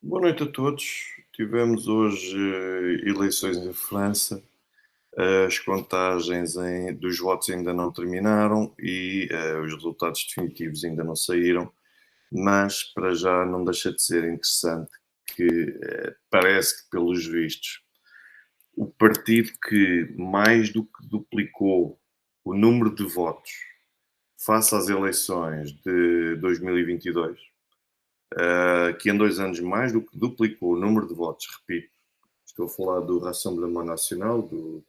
Boa noite a todos. Tivemos hoje eleições em França. As contagens dos votos ainda não terminaram e os resultados definitivos ainda não saíram, mas para já não deixa de ser interessante que parece que, pelos vistos, o partido que mais do que duplicou o número de votos face às eleições de 2022, que em 2 anos mais do que duplicou o número de votos, repito. Estou a falar do Rassemblement Nacional, do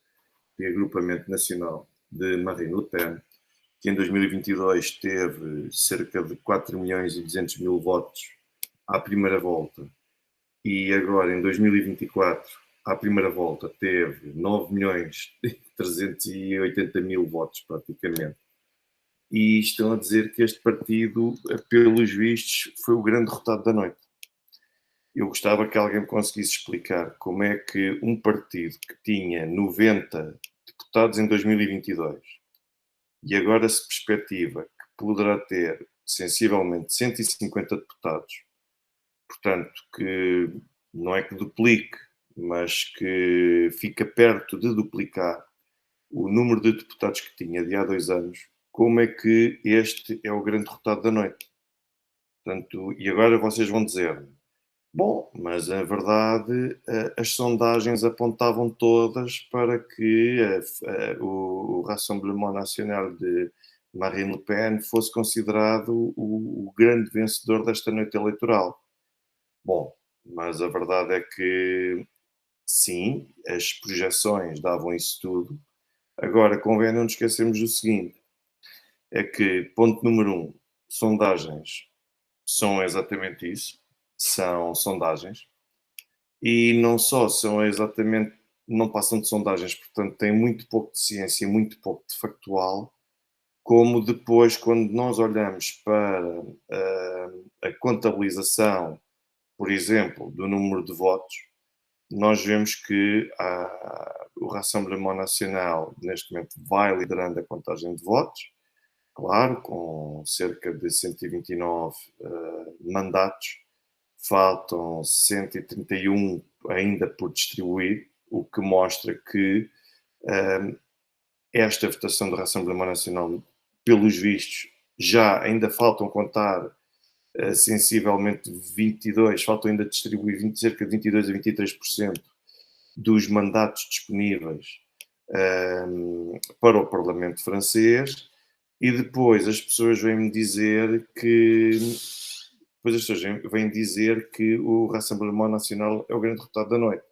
Reagrupamento Nacional de Marine Le Pen, que em 2022 teve cerca de 4.200.000 votos à primeira volta e agora em 2024, à primeira volta, teve 9.380.000 votos praticamente. E estão a dizer que este partido, pelos vistos, foi o grande derrotado da noite. Eu gostava que alguém me conseguisse explicar como é que um partido que tinha 90 deputados em 2022 e agora se perspectiva que poderá ter sensivelmente 150 deputados, portanto, que não é que duplique, mas que fica perto de duplicar o número de deputados que tinha de há 2 anos, como é que este é o grande derrotado da noite? Portanto, e agora vocês vão dizer, bom, mas na verdade as sondagens apontavam todas para que o Rassemblement Nacional de Marine Le Pen fosse considerado o grande vencedor desta noite eleitoral. Bom, mas a verdade é que sim, as projeções davam isso tudo. Agora, convém não nos esquecermos do seguinte: é que, ponto número um, sondagens são exatamente isso, são sondagens. E não só são exatamente, não passam de sondagens, portanto têm muito pouco de ciência, muito pouco de factual, como depois, quando nós olhamos para a contabilização, por exemplo, do número de votos, nós vemos que o Rassemblement Nacional, neste momento, vai liderando a contagem de votos, claro, com cerca de 129 mandatos, faltam 131 ainda por distribuir, o que mostra que eh, esta votação do Rassemblement Nacional, pelos vistos, já ainda faltam contar sensivelmente 22, faltam ainda distribuir cerca de 22 a 23% dos mandatos disponíveis para o Parlamento francês, e depois as pessoas vêm-me dizer que depois as pessoas vêm dizer que o Rassemblement Nacional é o grande derrotado da noite.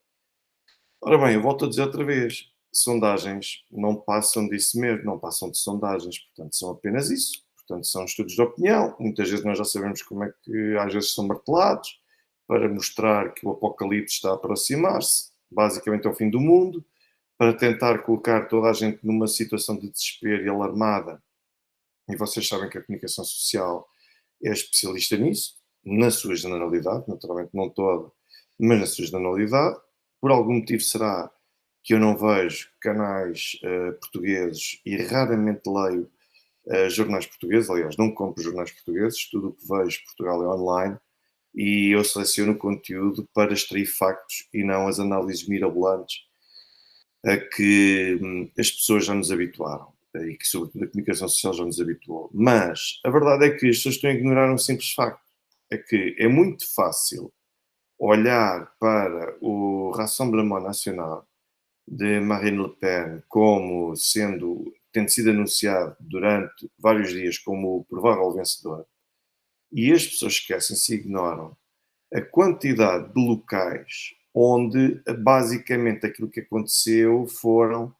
Ora bem, eu volto a dizer outra vez, sondagens não passam disso mesmo, não passam de sondagens, portanto são apenas isso. Portanto, são estudos de opinião, muitas vezes nós já sabemos como é que às vezes são martelados, para mostrar que o apocalipse está a aproximar-se, basicamente é o fim do mundo, para tentar colocar toda a gente numa situação de desespero e alarmada. E vocês sabem que a comunicação social é especialista nisso, na sua generalidade, naturalmente não toda, mas na sua generalidade. Por algum motivo será que eu não vejo canais portugueses e raramente leio jornais portugueses, aliás, não compro jornais portugueses, tudo o que vejo Portugal é online e eu seleciono o conteúdo para extrair factos e não as análises mirabolantes a que as pessoas já nos habituaram e que, sobretudo, a comunicação social já nos habituou. Mas a verdade é que as pessoas estão a ignorar um simples facto: é que é muito fácil olhar para o Rassemblement Nacional de Marine Le Pen como sendo, tendo sido anunciado durante vários dias como o provável vencedor, e as pessoas esquecem-se e ignoram a quantidade de locais onde basicamente aquilo que aconteceu foram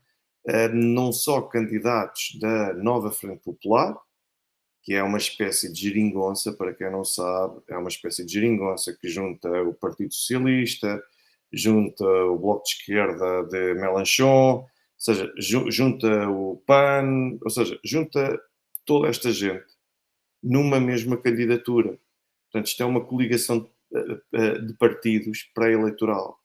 não só candidatos da Nova Frente Popular, que é uma espécie de geringonça, para quem não sabe, é uma espécie de geringonça que junta o Partido Socialista, junta o Bloco de Esquerda de Mélenchon, ou seja, junta o PAN, ou seja, junta toda esta gente numa mesma candidatura. Portanto, isto é uma coligação de partidos pré-eleitoral.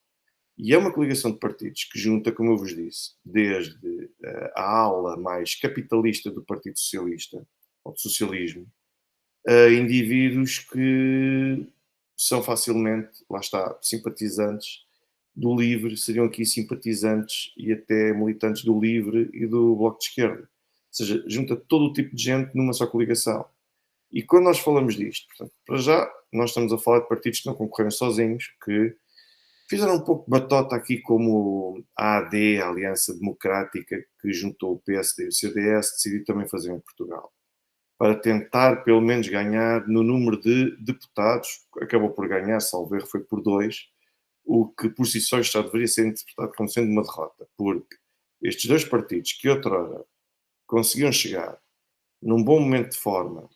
E é uma coligação de partidos que junta, como eu vos disse, desde a ala mais capitalista do Partido Socialista, ou do socialismo, a indivíduos que são facilmente, lá está, simpatizantes do LIVRE, seriam aqui simpatizantes e até militantes do LIVRE e do Bloco de Esquerda. Ou seja, junta todo o tipo de gente numa só coligação. E quando nós falamos disto, portanto, para já, nós estamos a falar de partidos que não concorreram sozinhos, que fizeram um pouco de batota aqui, como a AD, a Aliança Democrática, que juntou o PSD e o CDS, decidiu também fazer em Portugal, para tentar pelo menos ganhar no número de deputados. Acabou por ganhar, salvo erro, foi por 2, o que por si só já deveria ser interpretado como sendo uma derrota, porque estes dois partidos que outrora conseguiam chegar num bom momento de forma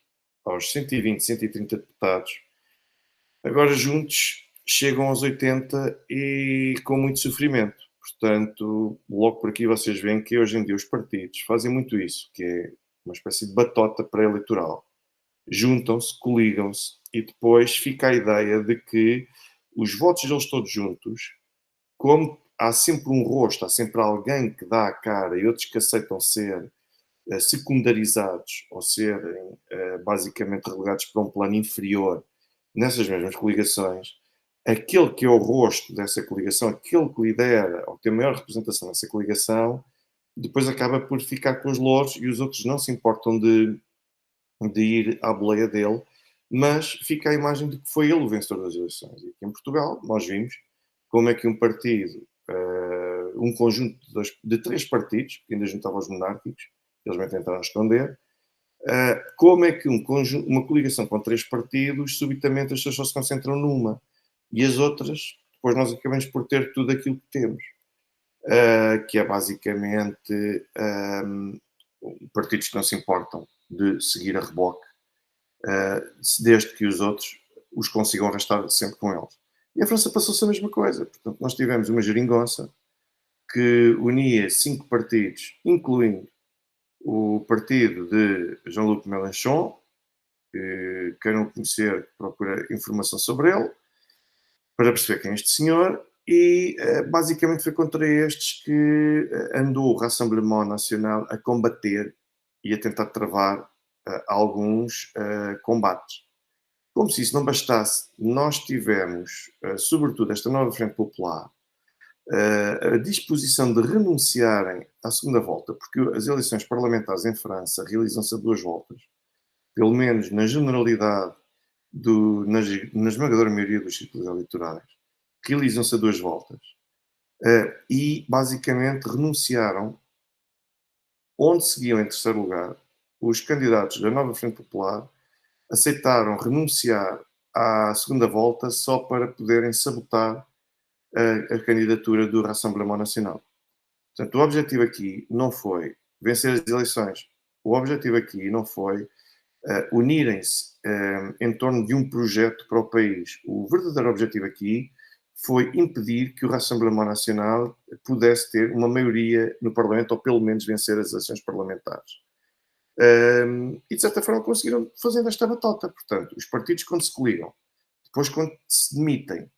aos 120, 130 deputados, agora juntos chegam aos 80 e com muito sofrimento. Portanto, logo por aqui vocês veem que hoje em dia os partidos fazem muito isso, que é uma espécie de batota pré-eleitoral. Juntam-se, coligam-se e depois fica a ideia de que os votos deles todos juntos, como há sempre um rosto, há sempre alguém que dá a cara e outros que aceitam ser secundarizados ou serem basicamente relegados para um plano inferior nessas mesmas coligações, aquele que é o rosto dessa coligação, aquele que lidera ou tem a maior representação nessa coligação, depois acaba por ficar com os louros e os outros não se importam de ir à boleia dele, mas fica a imagem de que foi ele o vencedor das eleições. E aqui em Portugal nós vimos como é que um partido, um conjunto de 3 partidos, que ainda juntavam os monárquicos, eles vão tentar esconder, como é que uma coligação com 3 partidos, subitamente as pessoas só se concentram numa, e as outras, depois nós acabamos por ter tudo aquilo que temos, que é basicamente partidos que não se importam de seguir a reboque, desde que os outros os consigam arrastar sempre com eles. E a França passou-se a mesma coisa. Portanto, nós tivemos uma geringonça que unia 5 partidos, incluindo o partido de Jean-Luc Mélenchon, que quem não conhecer procura informação sobre ele, para perceber quem é este senhor, e basicamente foi contra estes que andou o Rassemblement Nacional a combater e a tentar travar alguns combates. Como se isso não bastasse, nós tivemos, sobretudo esta nova Frente Popular, a disposição de renunciarem à segunda volta, porque as eleições parlamentares em França realizam-se a 2 voltas, pelo menos na generalidade, na esmagadora maioria dos círculos eleitorais, realizam-se a 2 voltas, e basicamente renunciaram, onde seguiam em terceiro lugar, os candidatos da nova Frente Popular aceitaram renunciar à segunda volta só para poderem sabotar a candidatura do Rassemblement Nacional. Portanto, o objetivo aqui não foi vencer as eleições. O objetivo aqui não foi unirem-se em torno de um projeto para o país. O verdadeiro objetivo aqui foi impedir que o Rassemblement Nacional pudesse ter uma maioria no Parlamento, ou pelo menos vencer as eleições parlamentares. E de certa forma conseguiram fazer esta batota. Portanto, os partidos, quando se coligam, depois quando se demitem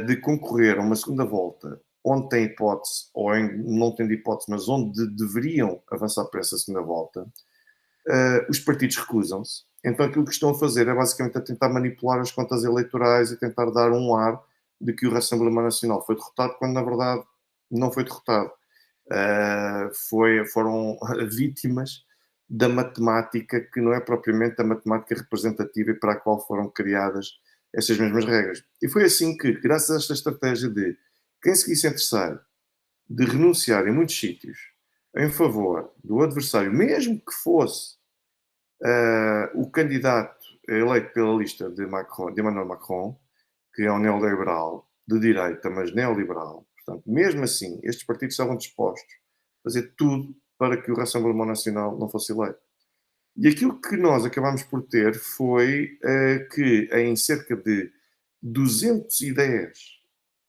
de concorrer a uma segunda volta, onde tem hipótese, ou não tendo hipótese, mas onde deveriam avançar para essa segunda volta, os partidos recusam-se. Então aquilo que estão a fazer é basicamente a tentar manipular as contas eleitorais e tentar dar um ar de que o Rassemblement Nacional foi derrotado, quando na verdade não foi derrotado. Foram vítimas da matemática, que não é propriamente a matemática representativa e para a qual foram criadas estas mesmas regras. E foi assim que, graças a esta estratégia de quem seguisse em terceiro, de renunciar em muitos sítios em favor do adversário, mesmo que fosse o candidato eleito pela lista de Emmanuel Macron, que é um neoliberal de direita, mas neoliberal. Portanto, mesmo assim, estes partidos estavam dispostos a fazer tudo para que o Rassemblement Nacional não fosse eleito. E aquilo que nós acabámos por ter foi que em cerca de 210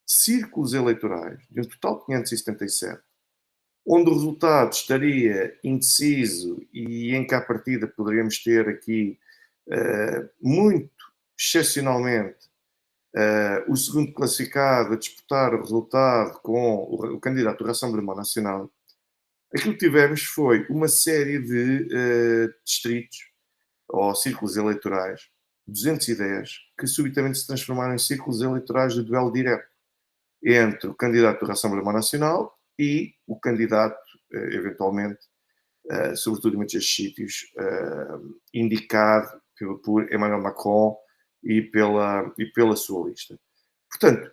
círculos eleitorais, de um total de 577, onde o resultado estaria indeciso e em que à partida poderíamos ter aqui, muito excepcionalmente, o segundo classificado a disputar o resultado com o candidato do Rassemblement Nacional, aquilo que tivemos foi uma série de distritos ou círculos eleitorais 210 que subitamente se transformaram em círculos eleitorais de duelo direto entre o candidato do Rassemblement Nacional e o candidato, eventualmente, sobretudo em muitos destes sítios, indicado por Emmanuel Macron e pela sua lista. Portanto,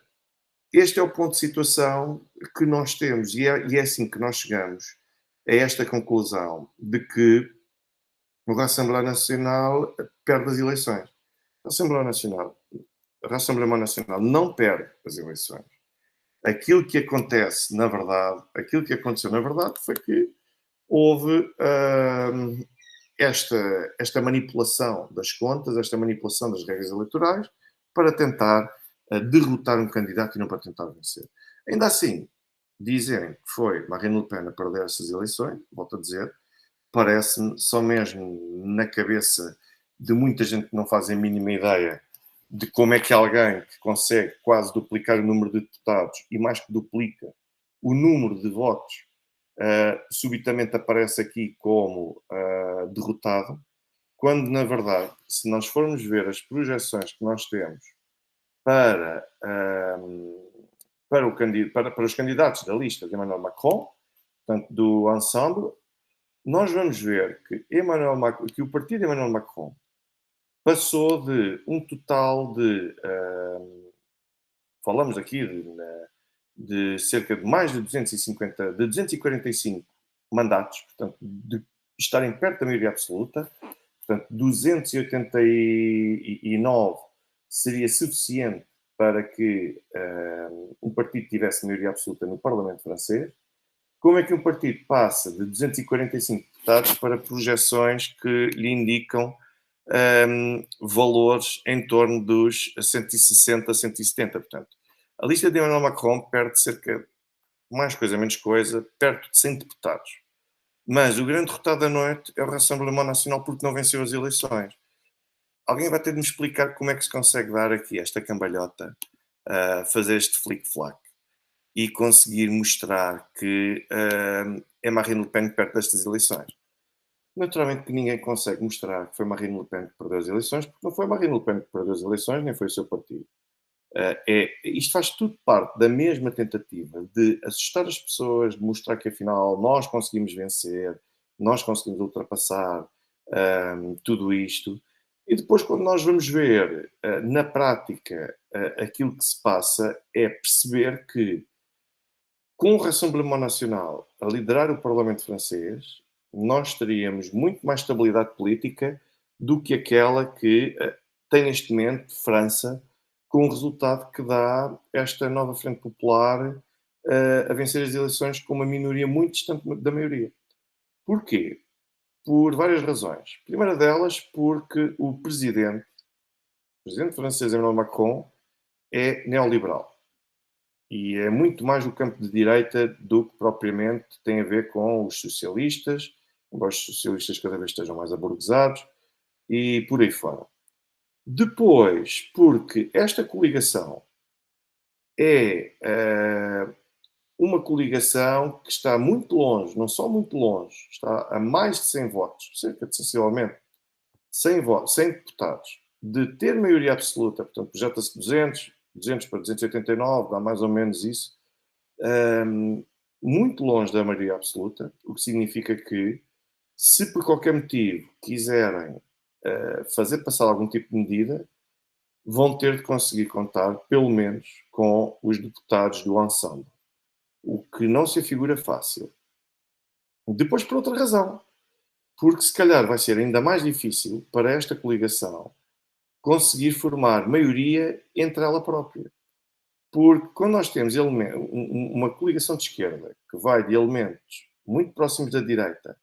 este é o ponto de situação que nós temos e é assim que nós chegamos a esta conclusão de que o Rassemblement Nacional perde as eleições. O Rassemblement Nacional não perde as eleições. Aquilo que acontece, na verdade, aquilo que aconteceu na verdade foi que houve esta manipulação das contas, esta manipulação das regras eleitorais para tentar derrotar um candidato e não para tentar vencer. Ainda assim, dizerem que foi Marine Le Pen a perder estas eleições, volto a dizer, parece-me só mesmo na cabeça de muita gente que não faz a mínima ideia de como é que alguém que consegue quase duplicar o número de deputados e mais que duplica o número de votos subitamente aparece aqui como derrotado, quando na verdade, se nós formos ver as projeções que nós temos para, para os candidatos da lista de Emmanuel Macron, portanto do Ensemble, nós vamos ver que, que o partido de Emmanuel Macron passou de um total de, falamos aqui de cerca de mais de 250, de 245 mandatos, portanto, de estarem perto da maioria absoluta, portanto, 289 seria suficiente para que um partido tivesse maioria absoluta no Parlamento francês. Como é que um partido passa de 245 deputados para projeções que lhe indicam valores em torno dos 160, 170, portanto. A lista de Emmanuel Macron perde cerca, mais coisa, menos coisa, perto de 100 deputados. Mas o grande derrotado da noite é o Rassemblement Nacional porque não venceu as eleições. Alguém vai ter de me explicar como é que se consegue dar aqui esta cambalhota, fazer este flick-flack e conseguir mostrar que é Marine Le Pen que perde estas eleições. Naturalmente que ninguém consegue mostrar que foi Marine Le Pen que perdeu as eleições, porque não foi Marine Le Pen que perdeu as eleições, nem foi o seu partido. Isto faz tudo parte da mesma tentativa de assustar as pessoas, de mostrar que afinal nós conseguimos vencer, nós conseguimos ultrapassar tudo isto. E depois, quando nós vamos ver na prática aquilo que se passa, é perceber que com o Rassemblement Nacional a liderar o Parlamento francês, nós teríamos muito mais estabilidade política do que aquela que tem neste momento França, com o resultado que dá esta nova Frente Popular a vencer as eleições com uma minoria muito distante da maioria. Porquê? Por várias razões. A primeira delas, porque o presidente francês Emmanuel Macron é neoliberal. E é muito mais o campo de direita do que propriamente tem a ver com os socialistas, embora os socialistas cada vez estejam mais aburguesados, e por aí fora. Depois, porque esta coligação é uma coligação que está muito longe, não só muito longe, está a mais de 100 votos, cerca de sensivelmente 100 deputados, de ter maioria absoluta, portanto, projeta-se 200 para 289, dá mais ou menos isso, muito longe da maioria absoluta, o que significa que, se por qualquer motivo quiserem fazer passar algum tipo de medida, vão ter de conseguir contar, pelo menos, com os deputados do ensemble, o que não se afigura fácil. Depois, por outra razão, porque se calhar vai ser ainda mais difícil para esta coligação conseguir formar maioria entre ela própria. Porque quando nós temos uma coligação de esquerda que vai de elementos muito próximos da direita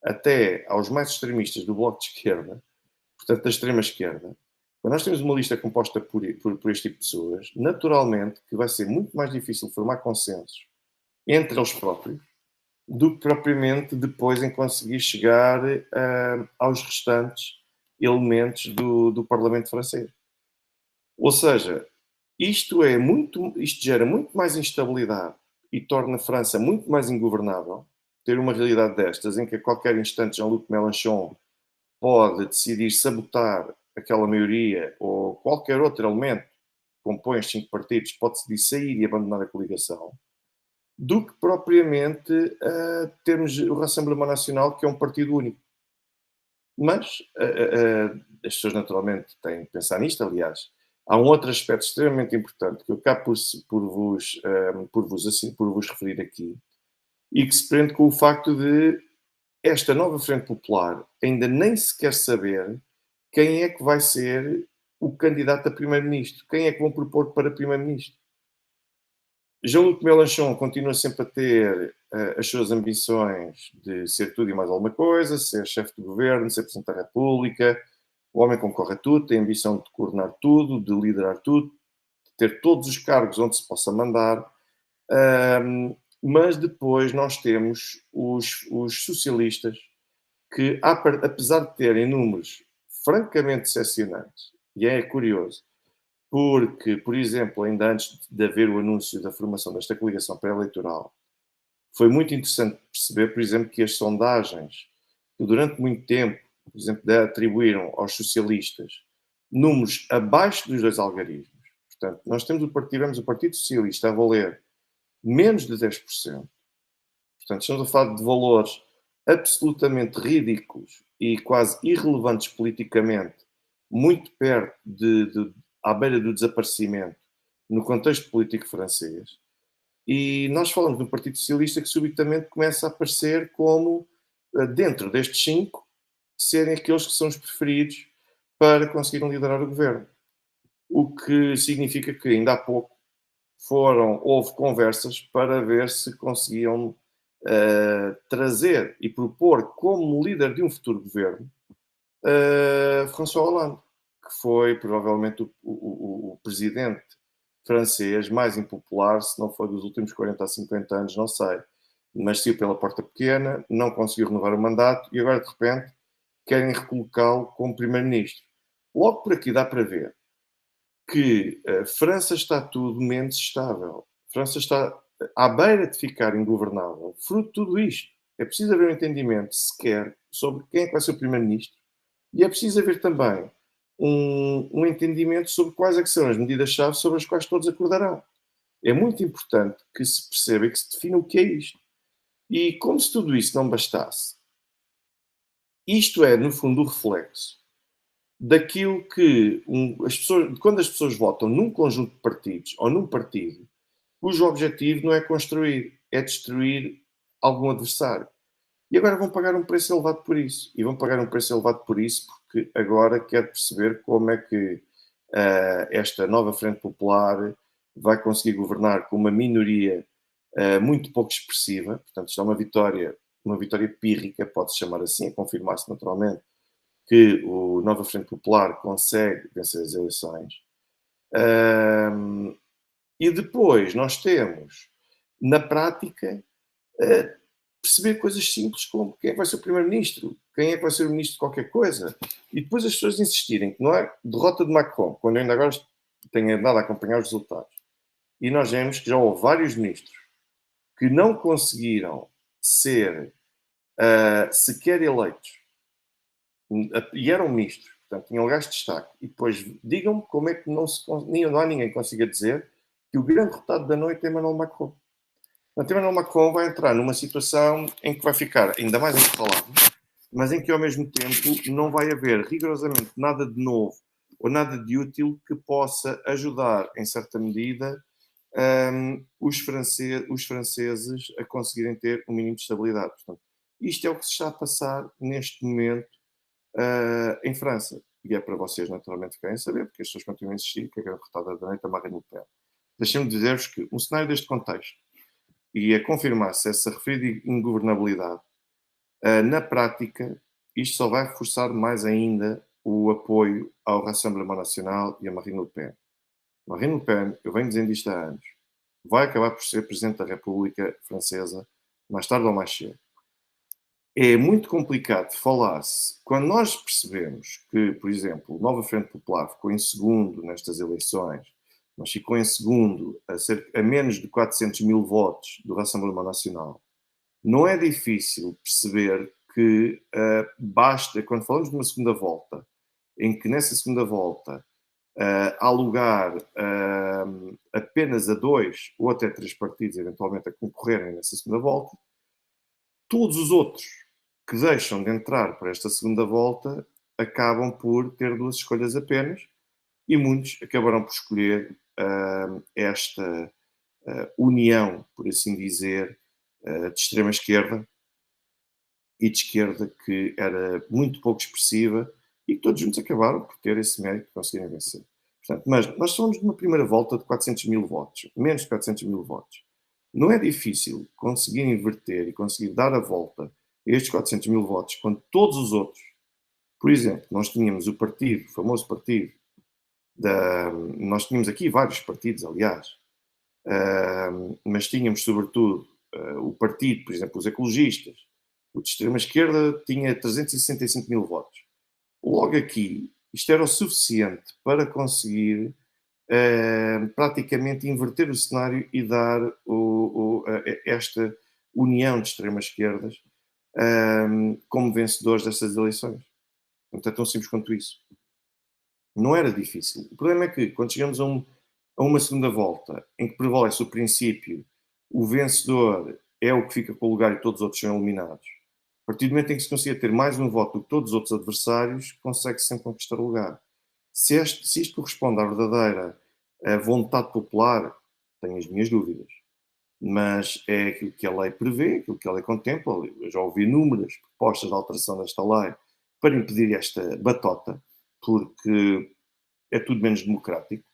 até aos mais extremistas do bloco de esquerda, portanto da extrema esquerda, quando nós temos uma lista composta por este tipo de pessoas, naturalmente que vai ser muito mais difícil formar consensos entre eles próprios do que propriamente depois em conseguir chegar aos restantes elementos do Parlamento francês. Ou seja, isto gera muito mais instabilidade e torna a França muito mais ingovernável, ter uma realidade destas, em que a qualquer instante Jean-Luc Mélenchon pode decidir sabotar aquela maioria ou qualquer outro elemento que compõe os 5 partidos pode decidir sair e abandonar a coligação, do que propriamente termos o Rassemblement Nacional, que é um partido único. Mas as pessoas naturalmente têm que pensar nisto. Aliás, há um outro aspecto extremamente importante que eu acabo por vos referir aqui, e que se prende com o facto de esta nova Frente Popular ainda nem sequer saber quem é que vai ser o candidato a primeiro-ministro, quem é que vão propor para primeiro-ministro. Jean-Luc Mélenchon continua sempre a ter as suas ambições de ser tudo e mais alguma coisa, ser chefe de governo, ser Presidente da República. O homem concorre a tudo, tem a ambição de coordenar tudo, de liderar tudo, de ter todos os cargos onde se possa mandar. Mas depois nós temos os socialistas que, apesar de terem números francamente decepcionantes, e é curioso, porque, por exemplo, ainda antes de haver o anúncio da formação desta coligação pré-eleitoral, foi muito interessante perceber, por exemplo, que as sondagens, que durante muito tempo, por exemplo, atribuíram aos socialistas números abaixo dos 2 algarismos. Portanto, nós tivemos o Partido Socialista a valer menos de 10%. Portanto, estamos a falar de valores absolutamente ridículos e quase irrelevantes politicamente, muito perto à beira do desaparecimento no contexto político francês. E nós falamos de um Partido Socialista que subitamente começa a aparecer como, dentro destes 5, serem aqueles que são os preferidos para conseguirem liderar o governo. O que significa que ainda há pouco houve conversas para ver se conseguiam trazer e propor como líder de um futuro governo François Hollande, que foi provavelmente o presidente francês mais impopular, se não foi dos últimos 40 a 50 anos, não sei. Mas saiu pela porta pequena, não conseguiu renovar o mandato e agora, de repente, querem recolocá-lo como primeiro-ministro. Logo por aqui dá para ver que a França está tudo menos estável. A França está à beira de ficar ingovernável. Fruto de tudo isto, é preciso haver um entendimento sequer sobre quem é que vai ser o primeiro-ministro e é preciso haver também um entendimento sobre quais é que serão as medidas-chave sobre as quais todos acordarão. É muito importante que se perceba e que se defina o que é isto. E como se tudo isso não bastasse, isto é, no fundo, o reflexo daquilo que quando as pessoas votam num conjunto de partidos ou num partido, cujo objetivo não é construir, é destruir algum adversário. E agora vão pagar um preço elevado por isso. E vão pagar um preço elevado por isso porque agora quer perceber como é que esta nova Frente Popular vai conseguir governar com uma minoria muito pouco expressiva. Portanto, isto é uma vitória pírrica, pode-se chamar assim, a confirmar-se naturalmente que o Nova Frente Popular consegue vencer as eleições. E depois nós temos, na prática, perceber coisas simples como quem é que vai ser o primeiro-ministro, quem é que vai ser o ministro de qualquer coisa. E depois as pessoas insistirem que não é derrota de Macron, quando eu ainda agora tenho andado a acompanhar os resultados. E nós vemos que já houve vários ministros que não conseguiram ser sequer eleitos e eram ministros, portanto tinham lugares de destaque. E depois digam-me como é que não há ninguém que consiga dizer que o grande derrotado da noite é Emmanuel Macron. Portanto, Emmanuel Macron vai entrar numa situação em que vai ficar ainda mais encurralado, mas em que ao mesmo tempo não vai haver rigorosamente nada de novo ou nada de útil que possa ajudar, em certa medida, os franceses a conseguirem ter um mínimo de estabilidade. Portanto, isto é o que se está a passar neste momento em França. E é para vocês, naturalmente, querem saber, porque as pessoas continuam a insistir que a grande derrotada da noite é Marine Le Pen. Deixem-me dizer-vos que um cenário deste contexto e a confirmar-se essa referida ingovernabilidade, na prática, isto só vai reforçar mais ainda o apoio ao Rassemblement Nacional e a Marine Le Pen. Marine Le Pen, eu venho dizendo isto há anos, vai acabar por ser Presidente da República Francesa, mais tarde ou mais cedo. É muito complicado falar-se, quando nós percebemos que, por exemplo, a Nova Frente Popular ficou em segundo nestas eleições, mas ficou em segundo a menos de 400 mil votos do Rassemblement Nacional, não é difícil perceber que basta, quando falamos de uma segunda volta, em que nessa segunda volta há lugar apenas a 2 ou até 3 partidos, eventualmente, a concorrerem nessa segunda volta, todos os outros que deixam de entrar para esta segunda volta acabam por ter 2 escolhas apenas e muitos acabarão por escolher esta união, por assim dizer, de extrema-esquerda e de esquerda que era muito pouco expressiva e que todos juntos acabaram por ter esse mérito de conseguirem vencer. Portanto, mas nós somos de uma primeira volta de 400 mil votos, menos de 400 mil votos. Não é difícil conseguir inverter e conseguir dar a volta a estes 400 mil votos quando todos os outros, por exemplo, nós tínhamos o partido, o famoso partido, nós tínhamos aqui vários partidos, aliás, mas tínhamos sobretudo o partido, por exemplo, os ecologistas, o de extrema-esquerda tinha 365 mil votos. Logo aqui, isto era o suficiente para conseguir praticamente inverter o cenário e dar esta união de extremas-esquerdas como vencedores destas eleições. Portanto, é tão simples quanto isso. Não era difícil. O problema é que, quando chegamos a uma segunda volta, em que prevalece o princípio, o vencedor é o que fica com o lugar e todos os outros são eliminados, a partir do momento em que se consiga ter mais um voto do que todos os outros adversários, consegue-se sempre conquistar o lugar. Se isto corresponde à verdadeira vontade popular, tenho as minhas dúvidas. Mas é aquilo que a lei prevê, aquilo que a lei contempla. Eu já ouvi inúmeras propostas de alteração desta lei para impedir esta batota, porque é tudo menos democrático.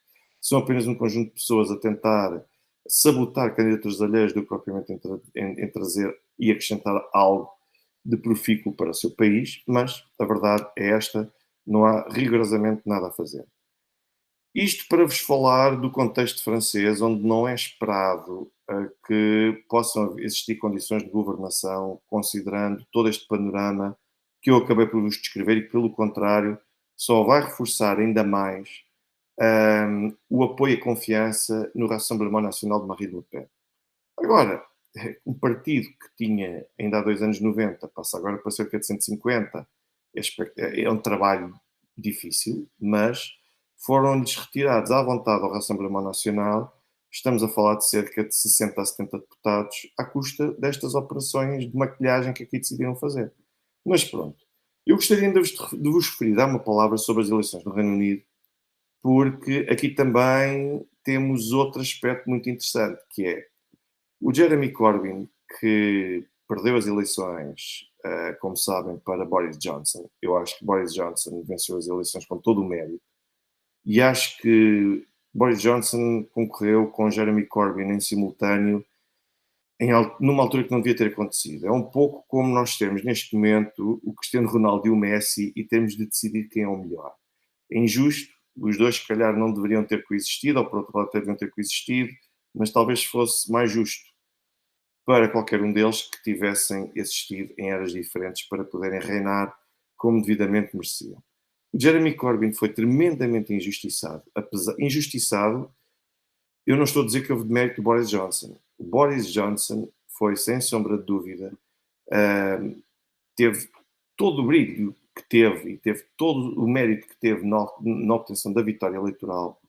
São apenas um conjunto de pessoas a tentar sabotar candidaturas alheias do que propriamente em trazer e acrescentar algo de profícuo para o seu país, mas a verdade é esta, não há rigorosamente nada a fazer. Isto para vos falar do contexto francês, onde não é esperado que possam existir condições de governação, considerando todo este panorama que eu acabei por vos descrever e que, pelo contrário, só vai reforçar ainda mais o apoio e a confiança no Rassemblement Nacional de Marine Le Pen. Agora, um partido que tinha ainda há 2 anos 90, passa agora para cerca de 150, é um trabalho difícil, mas foram-lhes retirados à vontade ao Rassemblement Nacional, estamos a falar de cerca de 60 a 70 deputados, à custa destas operações de maquilhagem que aqui decidiram fazer. Mas pronto, eu gostaria de vos referir, dar uma palavra sobre as eleições no Reino Unido, porque aqui também temos outro aspecto muito interessante, que é o Jeremy Corbyn, que perdeu as eleições, como sabem, para Boris Johnson. Eu acho que Boris Johnson venceu as eleições com todo o mérito. E acho que Boris Johnson concorreu com Jeremy Corbyn em simultâneo, numa altura que não devia ter acontecido. É um pouco como nós temos neste momento o Cristiano Ronaldo e o Messi e temos de decidir quem é o melhor. É injusto, os dois se calhar não deveriam ter coexistido, ou por outro lado deveriam ter coexistido, mas talvez fosse mais justo para qualquer um deles que tivessem existido em eras diferentes para poderem reinar como devidamente mereciam. O Jeremy Corbyn foi tremendamente injustiçado. Injustiçado, eu não estou a dizer que houve de mérito do Boris Johnson. O Boris Johnson foi, sem sombra de dúvida, teve todo o brilho que teve e teve todo o mérito que teve na obtenção da vitória eleitoral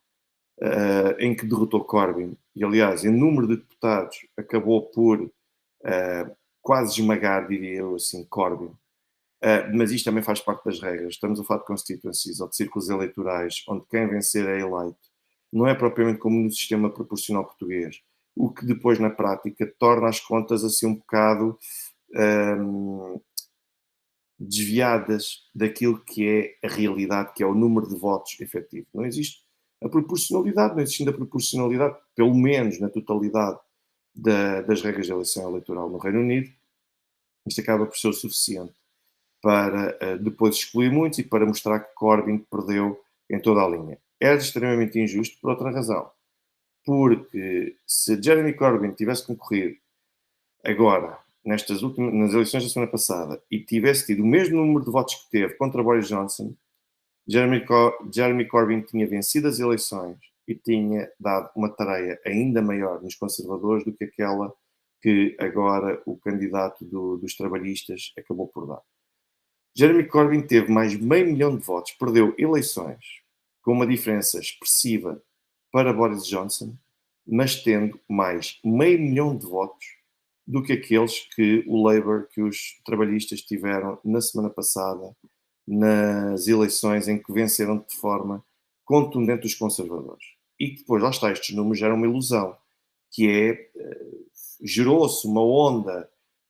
em que derrotou Corbyn. E, aliás, em número de deputados, acabou por quase esmagar, diria eu assim, Corbyn. Mas isto também faz parte das regras. Estamos a falar de constituencies ou de círculos eleitorais, onde quem vencer é eleito. Não é propriamente como no sistema proporcional português, o que depois, na prática, torna as contas assim um bocado desviadas daquilo que é a realidade, que é o número de votos efetivo. Não existe a proporcionalidade, não existindo a proporcionalidade, pelo menos na totalidade das regras de eleição eleitoral no Reino Unido, isto acaba por ser o suficiente para depois excluir muitos e para mostrar que Corbyn perdeu em toda a linha. Era extremamente injusto por outra razão. Porque se Jeremy Corbyn tivesse concorrido agora, nas eleições da semana passada, e tivesse tido o mesmo número de votos que teve contra Boris Johnson, Jeremy Corbyn tinha vencido as eleições e tinha dado uma tarefa ainda maior nos conservadores do que aquela que agora o candidato dos trabalhistas acabou por dar. Jeremy Corbyn teve mais de meio milhão de votos, perdeu eleições com uma diferença expressiva para Boris Johnson, mas tendo mais meio milhão de votos do que aqueles que o Labour, que os trabalhistas tiveram na semana passada, nas eleições em que venceram de forma contundente os conservadores. E que depois, lá está, estes números geram uma ilusão, que é, gerou-se uma onda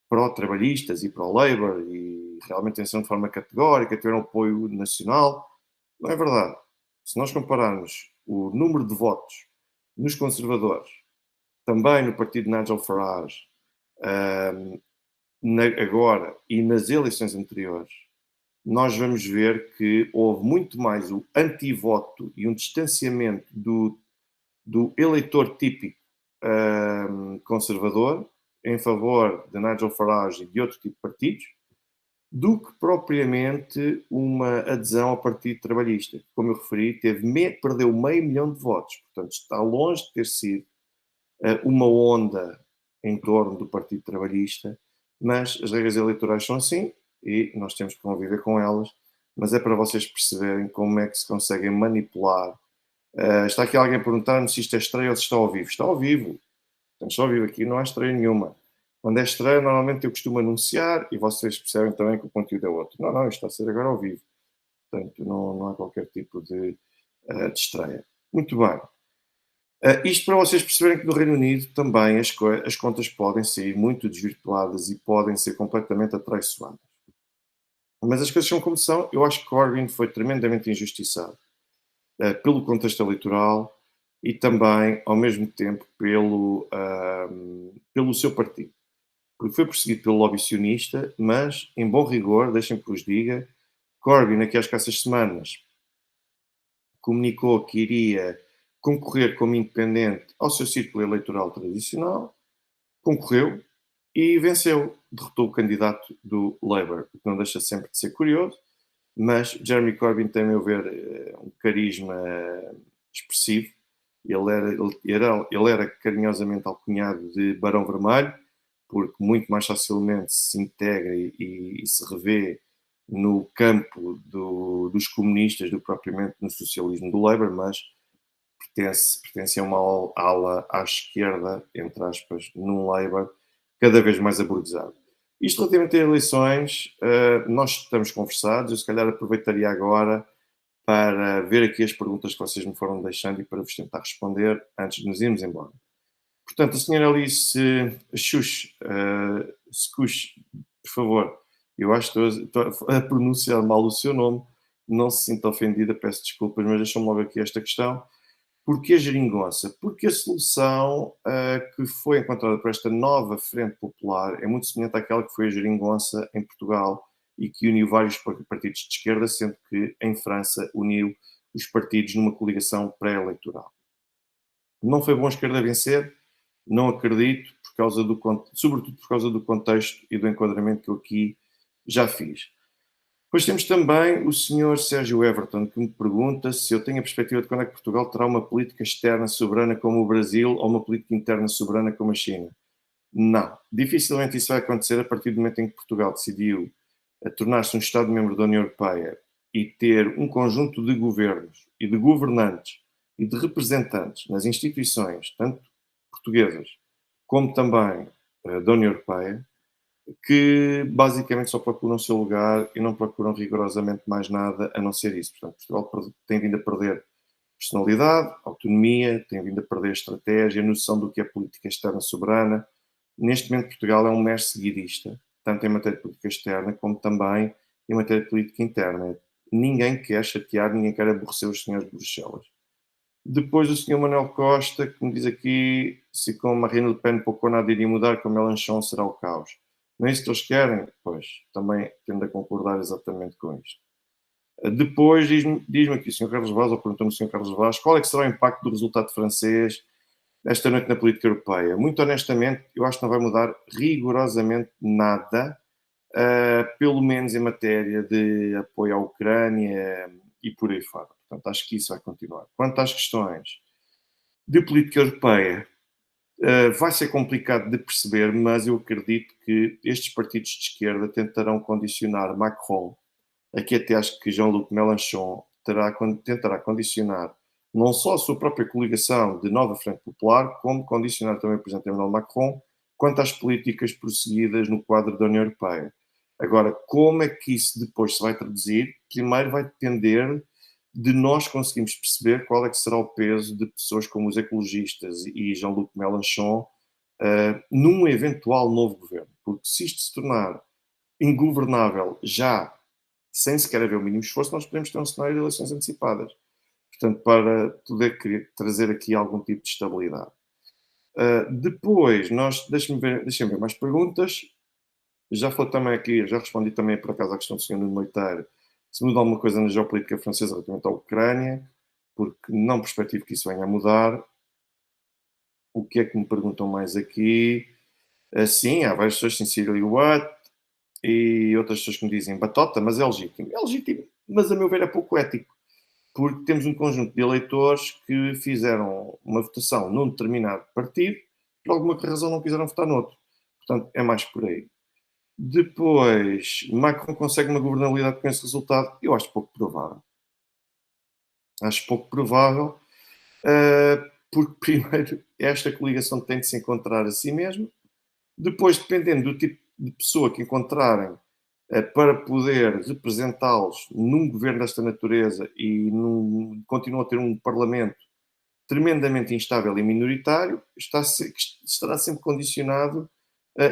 pró-trabalhistas e pró-Labour, e realmente venceram de forma categórica, tiveram apoio nacional. Não é verdade. Se nós compararmos o número de votos nos conservadores, também no partido de Nigel Farage, agora e nas eleições anteriores, nós vamos ver que houve muito mais o antivoto e um distanciamento do eleitor típico conservador em favor de Nigel Farage e de outro tipo de partidos, do que propriamente uma adesão ao Partido Trabalhista. Como eu referi, perdeu meio milhão de votos. Portanto, está longe de ter sido uma onda em torno do Partido Trabalhista, mas as regras eleitorais são assim e nós temos que conviver com elas, mas é para vocês perceberem como é que se conseguem manipular. Está aqui alguém a perguntar-me se isto é estreia ou se está ao vivo. Está ao vivo. Portanto, está ao vivo aqui, não há estreia nenhuma. Quando é estreia, normalmente eu costumo anunciar e vocês percebem também que o conteúdo é outro. Não, isto está a ser agora ao vivo. Portanto, não há qualquer tipo de estreia. Muito bem. Isto para vocês perceberem que no Reino Unido também as contas podem sair muito desvirtuadas e podem ser completamente atraiçoadas. Mas as coisas são como são. Eu acho que Corbyn foi tremendamente injustiçado pelo contexto eleitoral e também, ao mesmo tempo, pelo seu partido. Porque foi perseguido pelo lobby sionista, mas, em bom rigor, deixem que vos diga, Corbyn, aqui às escassas semanas, comunicou que iria concorrer como independente ao seu círculo eleitoral tradicional, concorreu e venceu, derrotou o candidato do Labour, o que não deixa sempre de ser curioso, mas Jeremy Corbyn tem, a meu ver, um carisma expressivo. Ele era carinhosamente alcunhado de Barão Vermelho, porque muito mais facilmente se integra e se revê no campo dos comunistas do que propriamente no socialismo do Labour, mas pertence a uma ala à esquerda, entre aspas, num Labour cada vez mais aburguesado. Isto relativamente a eleições, nós estamos conversados, eu se calhar aproveitaria agora para ver aqui as perguntas que vocês me foram deixando e para vos tentar responder antes de nos irmos embora. Portanto, a senhora Alice Scush, por favor, eu acho que estou a pronunciar mal o seu nome, não se sinta ofendida, peço desculpas, mas deixa-me logo aqui esta questão. Porquê a geringonça? Porque a solução que foi encontrada por esta nova Frente Popular é muito semelhante àquela que foi a geringonça em Portugal e que uniu vários partidos de esquerda, sendo que em França uniu os partidos numa coligação pré-eleitoral. Não foi bom a esquerda vencer? Não acredito, sobretudo por causa do contexto e do enquadramento que eu aqui já fiz. Depois temos também o senhor Sérgio Everton, que me pergunta se eu tenho a perspectiva de quando é que Portugal terá uma política externa soberana como o Brasil ou uma política interna soberana como a China. Não. Dificilmente isso vai acontecer a partir do momento em que Portugal decidiu tornar-se um Estado-membro da União Europeia e ter um conjunto de governos e de governantes e de representantes nas instituições, tanto portuguesas como também da União Europeia, que basicamente só procuram o seu lugar e não procuram rigorosamente mais nada a não ser isso. Portanto, Portugal tem vindo a perder personalidade, autonomia, tem vindo a perder estratégia, noção do que é política externa soberana. Neste momento, Portugal é um mero seguidista, tanto em matéria de política externa como também em matéria de política interna. Ninguém quer chatear, ninguém quer aborrecer os senhores de Bruxelas. Depois o senhor Manuel Costa, que me diz aqui, se com Marine Le Pen pouco ou nada iria mudar, com Mélenchon será o caos. Não é isso que eles querem? Pois, também tendo a concordar exatamente com isto. Depois diz-me aqui o Sr. Carlos Vaz, ou perguntou-me o Sr. Carlos Vaz, qual é que será o impacto do resultado francês esta noite na política europeia? Muito honestamente, eu acho que não vai mudar rigorosamente nada, pelo menos em matéria de apoio à Ucrânia e por aí fora. Portanto, acho que isso vai continuar. Quanto às questões de política europeia, vai ser complicado de perceber, mas eu acredito que estes partidos de esquerda tentarão condicionar Macron Aqui até acho que Jean-Luc Mélenchon tentará condicionar não só a sua própria coligação de Nova Frente Popular, como condicionar também o presidente Emmanuel Macron quanto às políticas prosseguidas no quadro da União Europeia. Agora, como é que isso depois se vai traduzir? Primeiro vai depender de nós conseguirmos perceber qual é que será o peso de pessoas como os ecologistas e Jean-Luc Mélenchon num eventual novo governo. Porque se isto se tornar ingovernável já, sem sequer haver o mínimo esforço, nós podemos ter um cenário de eleições antecipadas. Portanto, para poder trazer aqui algum tipo de estabilidade. Depois, deixem-me ver mais perguntas. Já falei também aqui, já respondi também por acaso à questão do senhor Nuno Leiteiro, se muda alguma coisa na geopolítica francesa relativamente à Ucrânia, porque não perspectivo que isso venha a mudar. O que é que me perguntam mais aqui? Sim, há várias pessoas, sincerely what? E outras pessoas que me dizem batota, mas é legítimo. É legítimo, mas a meu ver é pouco ético, porque temos um conjunto de eleitores que fizeram uma votação num determinado partido, por alguma razão não quiseram votar noutro. Portanto, é mais por aí. Depois, Macron consegue uma governabilidade com esse resultado? Eu acho pouco provável. Acho pouco provável, porque primeiro esta coligação tem de se encontrar a si mesma, depois, dependendo do tipo de pessoa que encontrarem para poder representá-los num governo desta natureza e continuam a ter um parlamento tremendamente instável e minoritário, estará sempre condicionado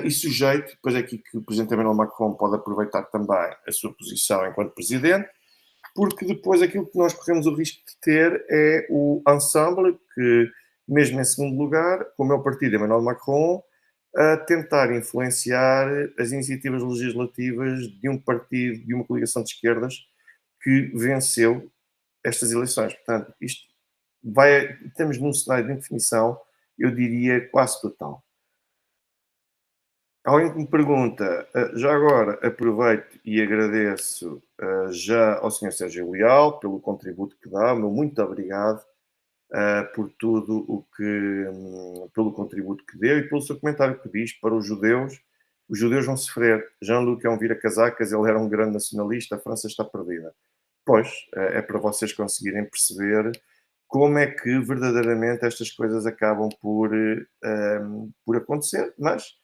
e sujeito, depois é aqui que o presidente Emmanuel Macron pode aproveitar também a sua posição enquanto presidente, porque depois aquilo que nós corremos o risco de ter é o ensemble, que mesmo em segundo lugar, como é o partido de Emmanuel Macron, a tentar influenciar as iniciativas legislativas de um partido, de uma coligação de esquerdas que venceu estas eleições. Portanto, estamos num cenário de indefinição, eu diria quase total. Alguém que me pergunta, já agora aproveito e agradeço já ao Senhor Sérgio Leal pelo contributo que dá, meu muito obrigado por tudo pelo contributo que deu e pelo seu comentário que diz para os judeus vão sofrer. Jean-Luc é um vira-casacas, ele era um grande nacionalista, a França está perdida. Pois, é para vocês conseguirem perceber como é que verdadeiramente estas coisas acabam por acontecer, mas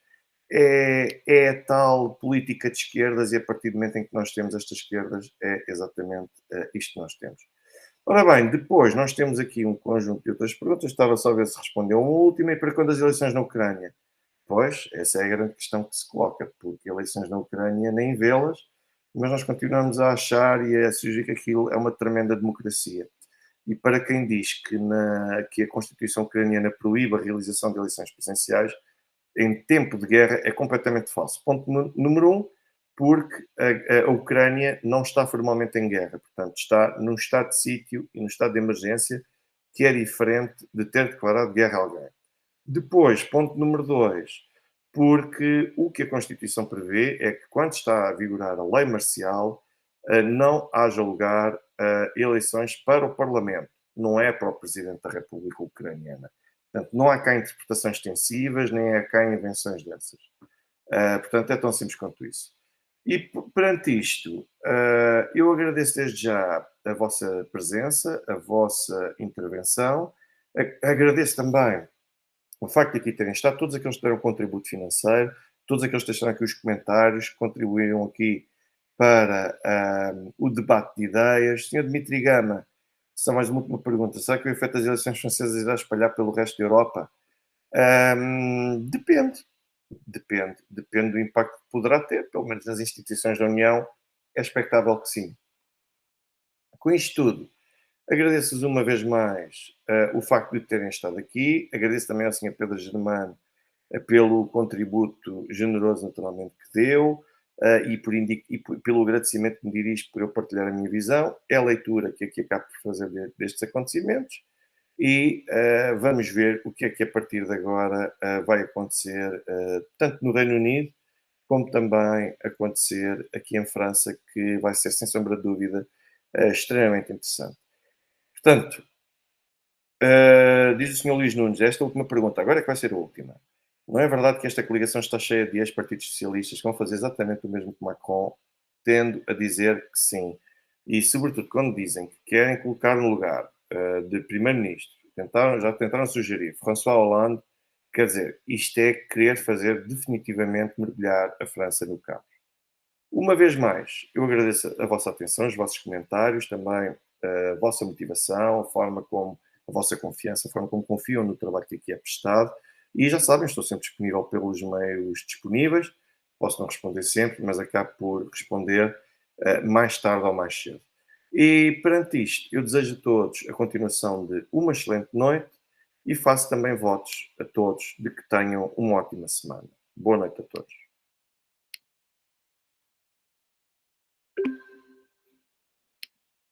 é a tal política de esquerdas e a partir do momento em que nós temos estas esquerdas é exatamente isto que nós temos. Ora bem, depois nós temos aqui um conjunto de outras perguntas, estava só a ver se respondeu uma última, e para quando as eleições na Ucrânia? Pois, essa é a grande questão que se coloca, porque eleições na Ucrânia nem vê-las, mas nós continuamos a achar e a sugerir que aquilo é uma tremenda democracia. E para quem diz que a Constituição ucraniana proíbe a realização de eleições presenciais, em tempo de guerra é completamente falso. Ponto número um, porque a Ucrânia não está formalmente em guerra, portanto, está num estado de sítio e num estado de emergência, que é diferente de ter declarado guerra a alguém. Depois, ponto número dois, porque o que a Constituição prevê é que, quando está a vigorar a lei marcial, não haja lugar a eleições para o Parlamento, não é para o Presidente da República Ucraniana. Portanto, não há cá interpretações extensivas, nem há cá invenções dessas. Portanto, é tão simples quanto isso. E perante isto, eu agradeço desde já a vossa presença, a vossa intervenção. Agradeço também o facto de aqui terem estado, todos aqueles que deram contributo financeiro, todos aqueles que deixaram aqui os comentários, que contribuíram aqui para o debate de ideias. Senhor Dmitry Gama, só mais uma última pergunta. Será que o efeito das eleições francesas irá espalhar pelo resto da Europa? Depende. Depende do impacto que poderá ter, pelo menos nas instituições da União, é expectável que sim. Com isto tudo, agradeço-vos uma vez mais o facto de terem estado aqui, agradeço também ao Sr. Pedro Germano pelo contributo generoso naturalmente que deu pelo agradecimento que me dirijo por eu partilhar a minha visão, é a leitura que aqui acabo por fazer destes acontecimentos e vamos ver o que é que a partir de agora vai acontecer, tanto no Reino Unido como também acontecer aqui em França, que vai ser, sem sombra de dúvida, extremamente interessante. Portanto, diz o Sr. Luís Nunes, esta última pergunta, agora é que vai ser a última. Não é verdade que esta coligação está cheia de ex-partidos socialistas que vão fazer exatamente o mesmo que Macron tendo a dizer que sim. E, sobretudo, quando dizem que querem colocar no lugar de primeiro-ministro, já tentaram sugerir François Hollande, quer dizer, isto é querer fazer definitivamente mergulhar a França no caos. Uma vez mais, eu agradeço a vossa atenção, os vossos comentários, também a vossa motivação, a forma como a vossa confiança, a forma como confiam no trabalho que aqui é prestado. E já sabem, estou sempre disponível pelos meios disponíveis. Posso não responder sempre, mas acabo por responder mais tarde ou mais cedo. E perante isto, eu desejo a todos a continuação de uma excelente noite e faço também votos a todos de que tenham uma ótima semana. Boa noite a todos.